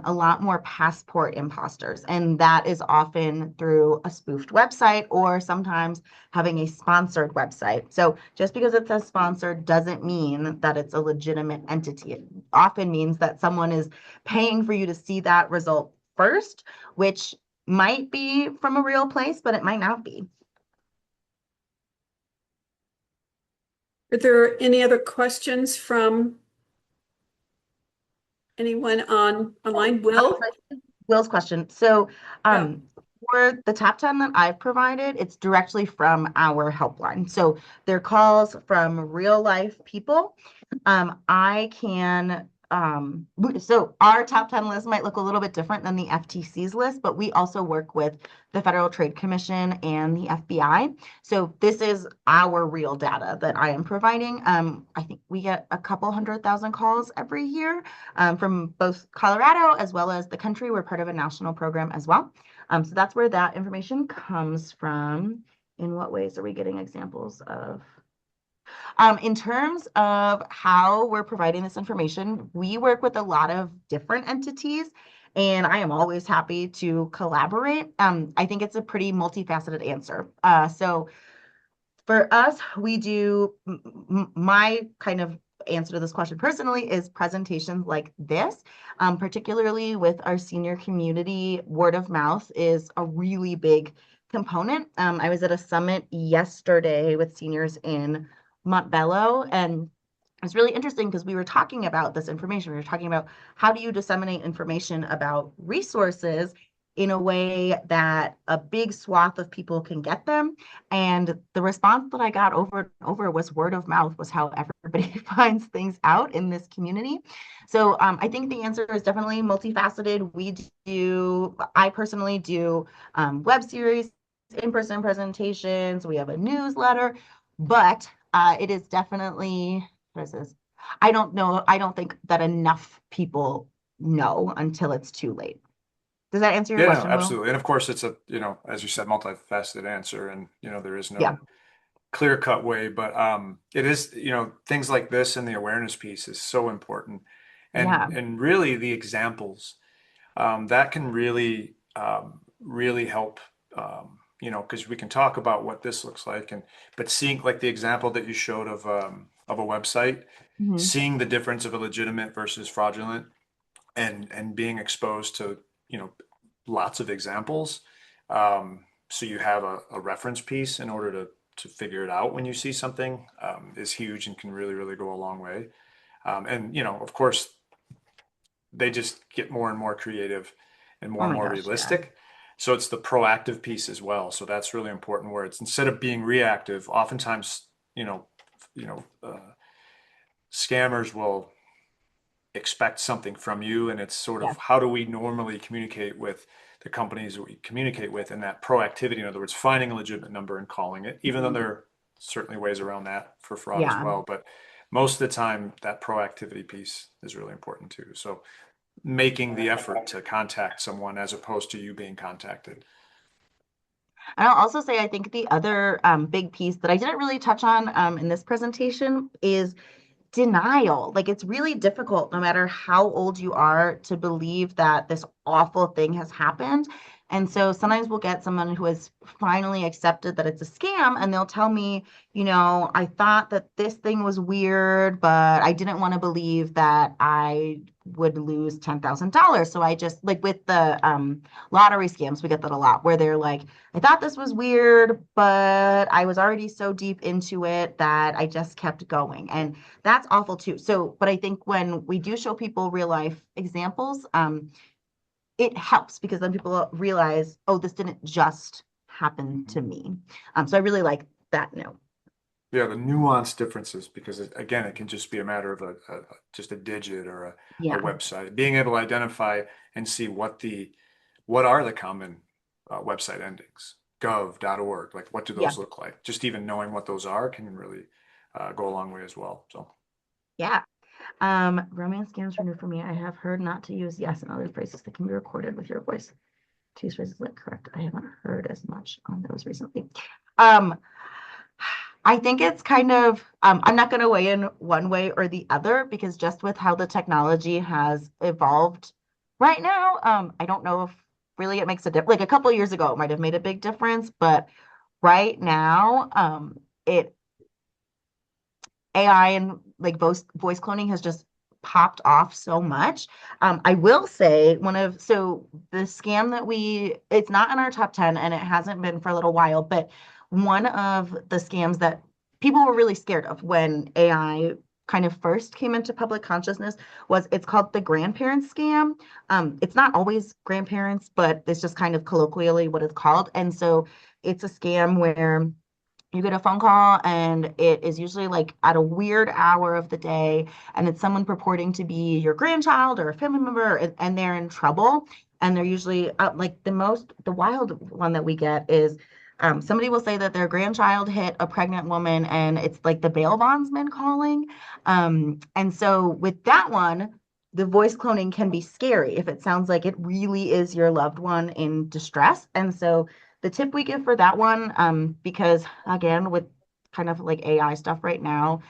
Speaker 1: a lot more passport imposters. And that is often through a spoofed website or sometimes having a sponsored website. So just because it says sponsored doesn't mean that it's a legitimate entity. It often means that someone is paying for you to see that result first, which might be from a real place, but it might not be.
Speaker 2: Are there any other questions from anyone online? Will?
Speaker 1: Will's question. So,
Speaker 2: Yeah.
Speaker 1: um, for the top 10 that I've provided, it's directly from our helpline. So they're calls from real life people. I can, so our top 10 list might look a little bit different than the FTC's list, but we also work with the Federal Trade Commission and the FBI. So this is our real data that I am providing. I think we get a couple 100,000 calls every year from both Colorado as well as the country. We're part of a national program as well. So that's where that information comes from. In what ways are we getting examples of? In terms of how we're providing this information, we work with a lot of different entities, and I am always happy to collaborate. I think it's a pretty multifaceted answer. So for us, we do my kind of answer to this question personally is presentations like this, particularly with our senior community. Word of mouth is a really big component. I was at a summit yesterday with seniors in Montbello, and it's really interesting because we were talking about this information. We were talking about how do you disseminate information about resources in a way that a big swath of people can get them. And the response that I got over and over was word of mouth was how everybody finds things out in this community. So I think the answer is definitely multifaceted. I personally do web series, in-person presentations. We have a newsletter, but it is definitely versus I don't know. I don't think that enough people know until it's too late. Does that answer your
Speaker 4: Yeah, no,
Speaker 1: question, Will?
Speaker 4: absolutely. And of course, it's a, as you said, multifaceted answer, and there is
Speaker 1: Yeah.
Speaker 4: no clear-cut way, but it is, things like this and the awareness piece is so important.
Speaker 1: Yeah.
Speaker 4: And really the examples that can really help, because we can talk about what this looks like, but seeing like the example that you showed of a website,
Speaker 1: Mhm.
Speaker 4: seeing the difference of a legitimate versus fraudulent, and being exposed to, you know, lots of examples. So you have a reference piece in order to figure it out when you see something, is huge and can really, really go a long way. And, of course, they just get more and more creative
Speaker 1: Oh
Speaker 4: and
Speaker 1: my
Speaker 4: more
Speaker 1: gosh, yeah.
Speaker 4: realistic. So it's the proactive piece as well. So that's really important where it's instead of being reactive, oftentimes, you know, you know, uh, scammers will expect something from you, and it's sort of
Speaker 1: Yes.
Speaker 4: how do we normally communicate with the companies that we communicate with, and that proactivity, in other words, finding a legitimate number and calling it, even though
Speaker 1: Mhm.
Speaker 4: there are certainly ways around that for fraud as
Speaker 1: Yeah.
Speaker 4: well. But most of the time, that proactivity piece is really important too. So making the effort to contact someone as opposed to you being contacted.
Speaker 1: And I'll also say, I think the other big piece that I didn't really touch on in this presentation is denial. Like it's really difficult, no matter how old you are, to believe that this awful thing has happened. And so sometimes we'll get someone who has finally accepted that it's a scam, and they'll tell me, I thought that this thing was weird, but I didn't want to believe that I would lose $10,000. So I just like with the lottery scams, we get that a lot where they're like, I thought this was weird, but I was already so deep into it that I just kept going. And that's awful too. So, but I think when we do show people real life examples, it helps because then people realize, oh, this didn't just happen
Speaker 4: Mhm.
Speaker 1: to me. So I really like that note.
Speaker 4: Yeah, the nuanced differences, because again, it can just be a matter of just a digit or a
Speaker 1: Yeah.
Speaker 4: website. Being able to identify and see what are the common website endings, gov.org, like what do
Speaker 1: Yeah.
Speaker 4: those look like? Just even knowing what those are can really go a long way as well. So
Speaker 1: Yeah. Romance scams are new for me. I have heard not to use yes and other phrases that can be recorded with your voice. To use phrases like correct. I haven't heard as much on those recently. Um, I think it's kind of, I'm not going to weigh in one way or the other because just with how the technology has evolved right now, I don't know if really it makes a difference. Like a couple of years ago, it might have made a big difference, but right now, it AI and like voice cloning has just popped off so much. I will say so the scam that it's not in our top 10 and it hasn't been for a little while, but one of the scams that people were really scared of when AI kind of first came into public consciousness it's called the grandparent scam. It's not always grandparents, but it's just kind of colloquially what it's called. And so it's a scam where you get a phone call and it is usually like at a weird hour of the day, and it's someone purporting to be your grandchild or a family member, and they're in trouble. And they're usually like the wild one that we get is somebody will say that their grandchild hit a pregnant woman and it's like the bail bondsman calling. And so with that one, the voice cloning can be scary if it sounds like it really is your loved one in distress. And so the tip we give for that one, because again, with kind of like AI stuff right now,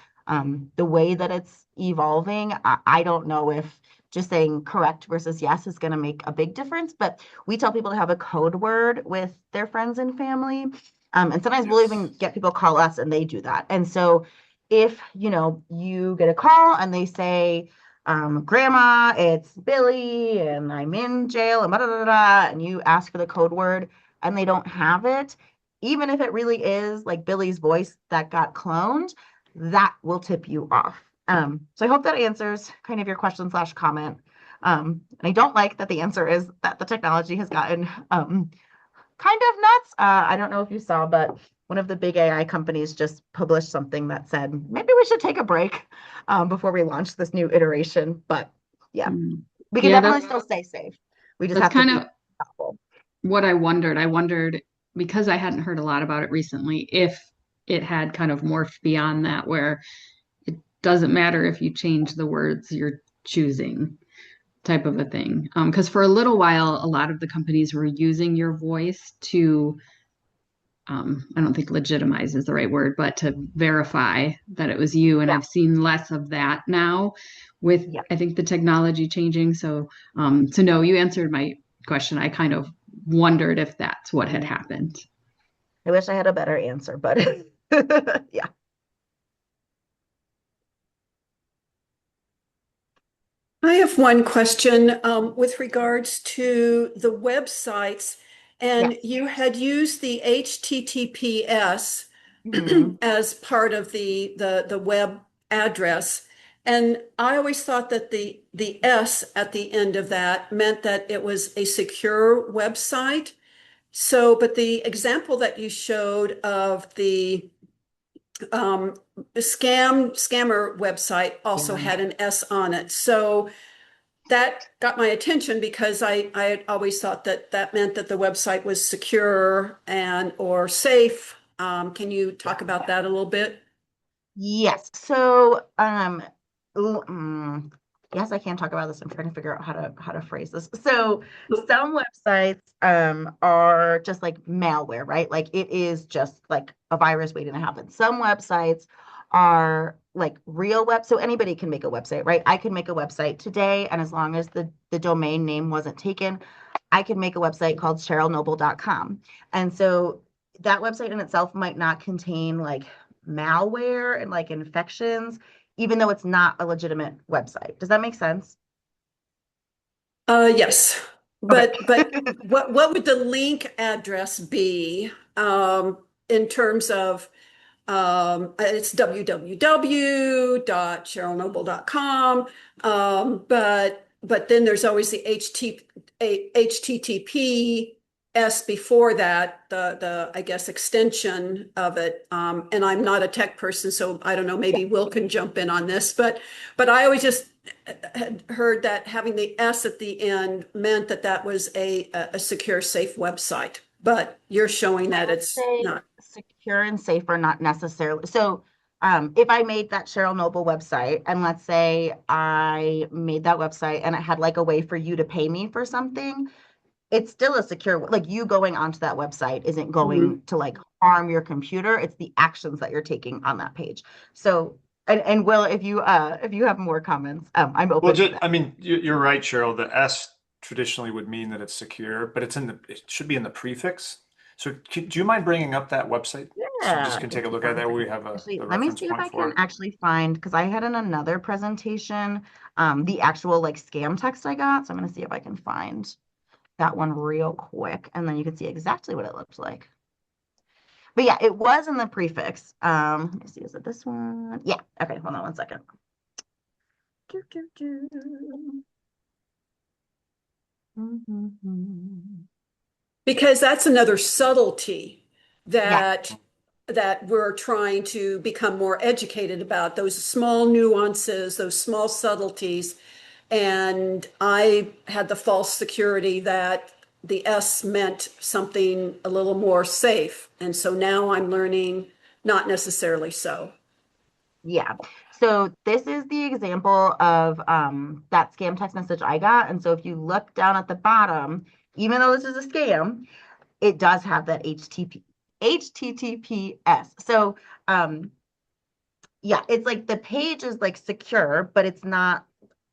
Speaker 1: the way that it's evolving, I don't know if just saying correct versus yes is going to make a big difference. But we tell people to have a code word with their friends and family. And sometimes we'll even
Speaker 4: yes.
Speaker 1: get people call us and they do that. And so if, you get a call and they say, Grandma, it's Billy, and I'm in jail, and blah, blah, blah, blah, and you ask for the code word, and they don't have it, even if it really is like Billy's voice that got cloned, that will tip you off. So I hope that answers kind of your question slash comment. And I don't like that the answer is that the technology has gotten kind of nuts. I don't know if you saw, but one of the big AI companies just published something that said maybe we should take a break before we launch this new iteration. But yeah,
Speaker 3: Mm.
Speaker 1: we can
Speaker 3: Yeah,
Speaker 1: definitely still stay safe. We just
Speaker 3: that's
Speaker 1: have to
Speaker 3: kind
Speaker 1: be
Speaker 3: of
Speaker 1: thoughtful.
Speaker 3: what I wondered. I wondered because I hadn't heard a lot about it recently if it had kind of morphed beyond that, where it doesn't matter if you change the words you're choosing, type of a thing. Because for a little while, a lot of the companies were using your voice to, I don't think legitimize is the right word, but to verify that it was you. And
Speaker 1: Yeah.
Speaker 3: I've seen less of that now with,
Speaker 1: Yeah.
Speaker 3: I think, the technology changing. So no, you answered my question. I kind of wondered if that's what had happened.
Speaker 1: I wish I had a better answer, but yeah.
Speaker 2: I have one question with regards to the websites,
Speaker 1: Yeah.
Speaker 2: and you had used the HTTPS
Speaker 1: Mhm.
Speaker 2: as part of the web address. And I always thought that the S at the end of that meant that it was a secure website. So, but the example that you showed of the um, scammer website also
Speaker 1: Yeah.
Speaker 2: had an S on it. So that got my attention because I had always thought that that meant that the website was secure and or safe. Can you talk about that a little bit?
Speaker 1: Yes. So, yes, I can talk about this. I'm trying to figure out how to phrase this. So, some websites are just like malware, right? Like it is just like a virus waiting to happen. Some websites are like real web. So anybody can make a website, right? I can make a website today, and as long as the domain name wasn't taken, I can make a website called cherylnoble.com. And so that website in itself might not contain like malware and like infections, even though it's not a legitimate website. Does that make sense?
Speaker 2: Yes,
Speaker 1: Okay.
Speaker 2: but what would the link address be in terms of it's www.cherylnoble.com, but then there's always the HTTPS before that, the I guess extension of it. And I'm not a tech person, so I don't know.
Speaker 1: Yeah.
Speaker 2: Maybe Will can jump in on this, but I always just had heard that having the S at the end meant that that was a secure, safe website. But you're showing
Speaker 1: I
Speaker 2: that
Speaker 1: would
Speaker 2: it's
Speaker 1: say
Speaker 2: not.
Speaker 1: secure and safe are not necessarily. So, if I made that Cheryl Noble website, and let's say I made that website and it had like a way for you to pay me for something, it's still a secure, like you going onto that website isn't
Speaker 2: Mhm.
Speaker 1: going to like harm your computer. It's the actions that you're taking on that page. So, and Will, if you have more comments, I'm
Speaker 4: Well,
Speaker 1: open to
Speaker 4: just,
Speaker 1: that.
Speaker 4: I mean, you're right, Cheryl. The S traditionally would mean that it's secure, but it should be in the prefix. So do you mind bringing up that website so we just
Speaker 1: Yeah,
Speaker 4: can
Speaker 1: give
Speaker 4: take a
Speaker 1: me
Speaker 4: look at
Speaker 1: one
Speaker 4: that where we
Speaker 1: second.
Speaker 4: have
Speaker 1: Actually,
Speaker 4: a
Speaker 1: let me
Speaker 4: reference
Speaker 1: see if
Speaker 4: point
Speaker 1: I can
Speaker 4: for it?
Speaker 1: actually find, because I had in another presentation, the actual like scam text I got. So I'm gonna see if I can find that one real quick, and then you can see exactly what it looked like. But yeah, it was in the prefix. Let me see, is it this one? Yeah. Okay, hold on one second. Doo, doo, doo. Mhm.
Speaker 2: Because that's another subtlety
Speaker 1: Yeah,
Speaker 2: that we're trying to become more educated about, those small nuances, those small subtleties. And I had the false security that the S meant something a little more safe. And so now I'm learning not necessarily so.
Speaker 1: yeah. So this is the example of that scam text message I got. And so if you look down at the bottom, even though this is a scam, it does have that HTTPS. So yeah, it's like the page is like secure, but it's not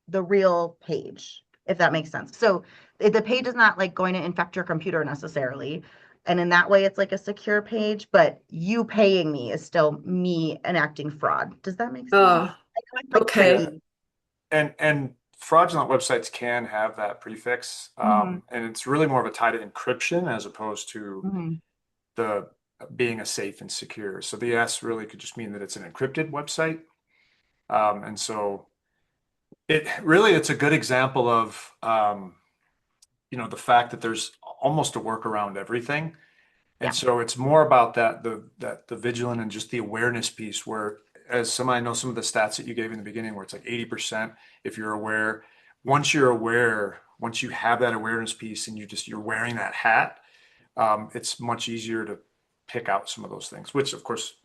Speaker 1: the real page, if that makes sense. So the page is not like going to infect your computer necessarily. And in that way, it's like a secure page, but you paying me is still me enacting fraud. Does that make sense?
Speaker 2: Uh,
Speaker 1: I know it's like
Speaker 2: okay.
Speaker 4: Yeah.
Speaker 1: tricky.
Speaker 4: And fraudulent websites can have that prefix,
Speaker 1: Hmm.
Speaker 4: and it's really more of a tie to encryption as opposed to
Speaker 1: Hmm.
Speaker 4: the being a safe and secure. So the S really could just mean that it's an encrypted website. And so it's a good example of the fact that there's almost a workaround everything. And
Speaker 1: Yeah.
Speaker 4: so it's more about the vigilant and just the awareness piece where I know some of the stats that you gave in the beginning where it's like 80% if you're aware. Once you have that awareness piece and you're wearing that hat, it's much easier to pick out some of those things, which of course,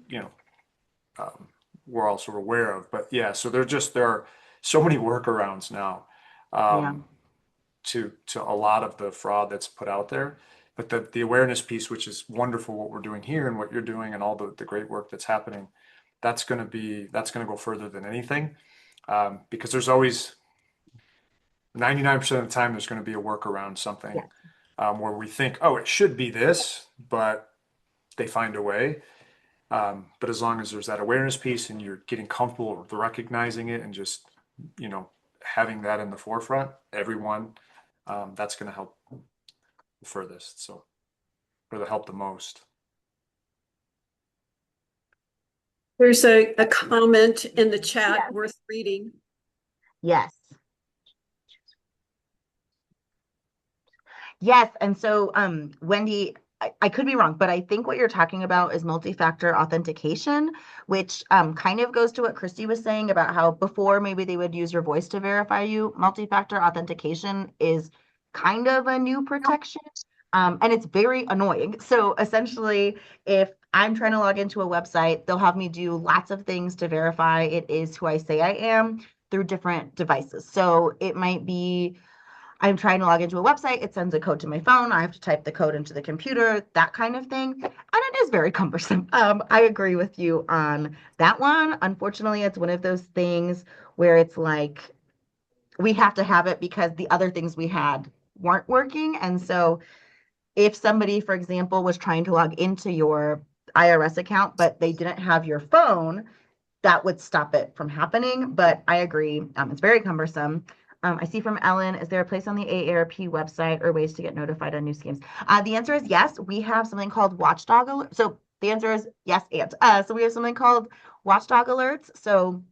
Speaker 4: um, we're also aware of. But yeah, so there are so many workarounds now.
Speaker 1: Yeah.
Speaker 4: To a lot of the fraud that's put out there. But the awareness piece, which is wonderful what we're doing here and what you're doing and all the great work that's happening, that's going to go further than anything. Because there's always 99% of the time there's going to be a workaround something
Speaker 1: Yes.
Speaker 4: where we think, oh, it should be this, but they find a way. But as long as there's that awareness piece and you're getting comfortable with recognizing it and just, having that in the forefront, everyone, that's going to help the furthest. So, or to help the most.
Speaker 2: There's a comment in the chat
Speaker 1: Yes.
Speaker 2: worth reading.
Speaker 1: Yes. Yes. And so, Wendy, I could be wrong, but I think what you're talking about is multi-factor authentication, which kind of goes to what Christy was saying about how before maybe they would use your voice to verify you. Multi-factor authentication is kind of a new protection, and it's very annoying. So essentially, if I'm trying to log into a website, they'll have me do lots of things to verify it is who I say I am through different devices. So it might be I'm trying to log into a website, it sends a code to my phone, I have to type the code into the computer, that kind of thing. And it is very cumbersome. I agree with you on that one. Unfortunately, it's one of those things where it's like we have to have it because the other things we had weren't working. And so if somebody, for example, was trying to log into your IRS account, but they didn't have your phone, that would stop it from happening. But I agree, it's very cumbersome. I see from Ellen, is there a place on the AARP website or ways to get notified on new schemes? The answer is yes. We have something called Watchdog Alert. So the answer is yes, and so we have something called Watchdog Alerts. So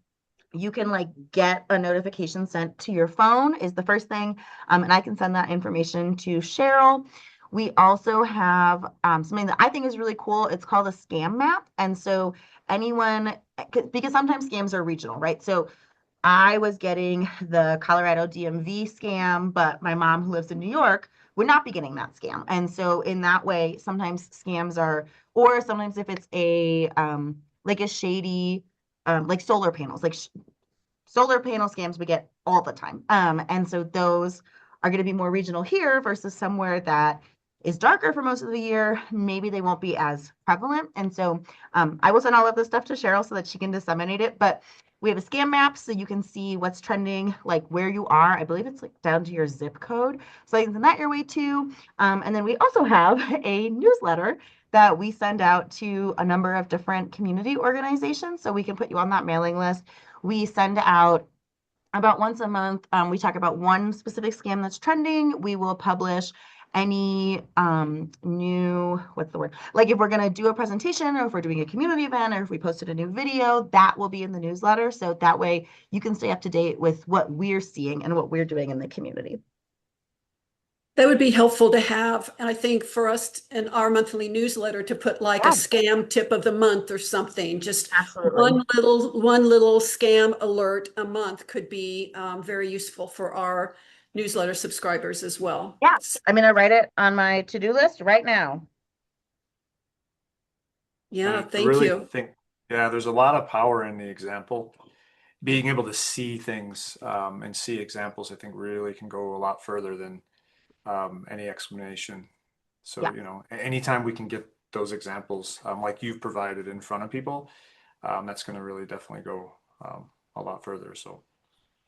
Speaker 1: you can like get a notification sent to your phone is the first thing, and I can send that information to Cheryl. We also have something that I think is really cool. It's called a scam map, and so anyone, because sometimes scams are regional, right? So I was getting the Colorado DMV scam, but my mom who lives in New York would not be getting that scam. And so in that way, sometimes scams are, or sometimes if it's a like a shady, like solar panels, like solar panel scams we get all the time. And so those are going to be more regional here versus somewhere that is darker for most of the year. Maybe they won't be as prevalent. And so I will send all of this stuff to Cheryl so that she can disseminate it. But we have a scam map so you can see what's trending, like where you are. I believe it's like down to your zip code. So I can send that your way too. And then we also have a newsletter that we send out to a number of different community organizations. So we can put you on that mailing list. We send out about once a month. We talk about one specific scam that's trending. We will publish any new, what's the word? Like if we're going to do a presentation or if we're doing a community event or if we posted a new video, that will be in the newsletter. So that way you can stay up to date with what we're seeing and what we're doing in the community.
Speaker 2: That would be helpful to have. And I think for us in our monthly newsletter to put like a
Speaker 1: Yeah.
Speaker 2: scam tip of the month or something, just
Speaker 1: Absolutely.
Speaker 2: one little scam alert a month could be very useful for our newsletter subscribers as well.
Speaker 1: Yeah. I'm going to write it on my to-do list right now.
Speaker 2: Yeah,
Speaker 4: I
Speaker 2: thank
Speaker 4: really
Speaker 2: you.
Speaker 4: think, yeah, there's a lot of power in the example. Being able to see things and see examples, I think really can go a lot further than any explanation. So,
Speaker 1: Yeah.
Speaker 4: anytime we can get those examples like you've provided in front of people, that's going to really definitely go a lot further. So,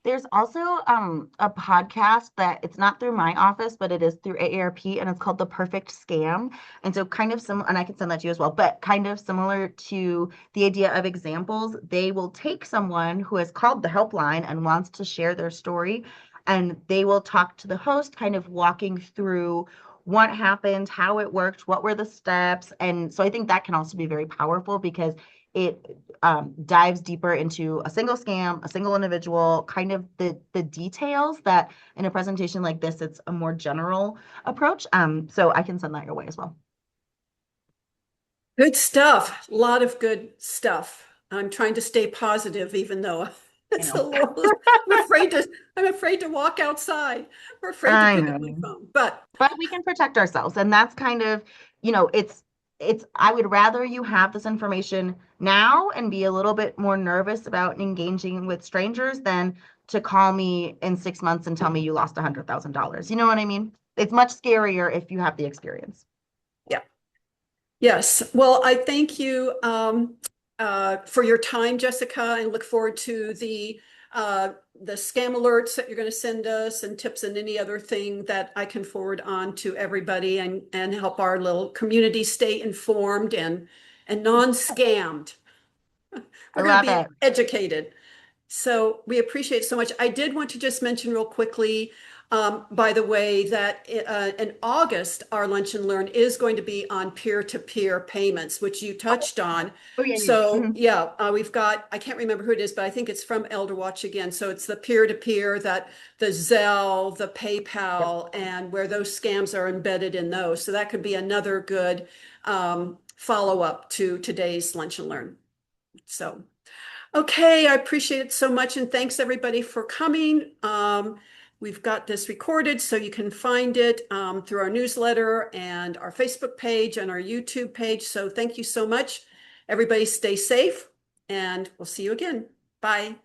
Speaker 1: There's also a podcast that it's not through my office, but it is through AARP, and it's called The Perfect Scam. And so kind of and I can send that to you as well, but kind of similar to the idea of examples, they will take someone who has called the helpline and wants to share their story, and they will talk to the host, kind of walking through what happened, how it worked, what were the steps. And so I think that can also be very powerful because it dives deeper into a single scam, a single individual, kind of the details that in a presentation like this, it's a more general approach. So I can send that your way as well.
Speaker 2: Good stuff. A lot of good stuff. I'm trying to stay positive, even though it's a little, I'm afraid to walk outside. I'm afraid to
Speaker 1: I
Speaker 2: pick up my
Speaker 1: know.
Speaker 2: phone, but
Speaker 1: But we can protect ourselves. And that's kind of, it's I would rather you have this information now and be a little bit more nervous about engaging with strangers than to call me in 6 months and tell me you lost $100,000. You know what I mean? It's much scarier if you have the experience.
Speaker 2: Yeah. Yes. Well, I thank you for your time, Jessica, and look forward to the scam alerts that you're going to send us and tips and any other thing that I can forward on to everybody and help our little community stay informed and non-scammed.
Speaker 1: I
Speaker 2: We're going to
Speaker 1: love
Speaker 2: be
Speaker 1: it.
Speaker 2: educated. So we appreciate it so much. I did want to just mention real quickly, by the way, that in August, our Lunch and Learn is going to be on peer-to-peer payments, which you touched on.
Speaker 1: Oh, yeah, yeah.
Speaker 2: So
Speaker 1: Mhm.
Speaker 2: yeah, we've got, I can't remember who it is, but I think it's from Elderwatch again. So it's the peer-to-peer, that the Zelle, the
Speaker 1: Yep.
Speaker 2: PayPal, and where those scams are embedded in those. So that could be another good follow-up to today's Lunch and Learn. So. Okay, I appreciate it so much, and thanks everybody for coming. We've got this recorded, so you can find it through our newsletter and our Facebook page and our YouTube page. So thank you so much. Everybody stay safe, and we'll see you again. Bye.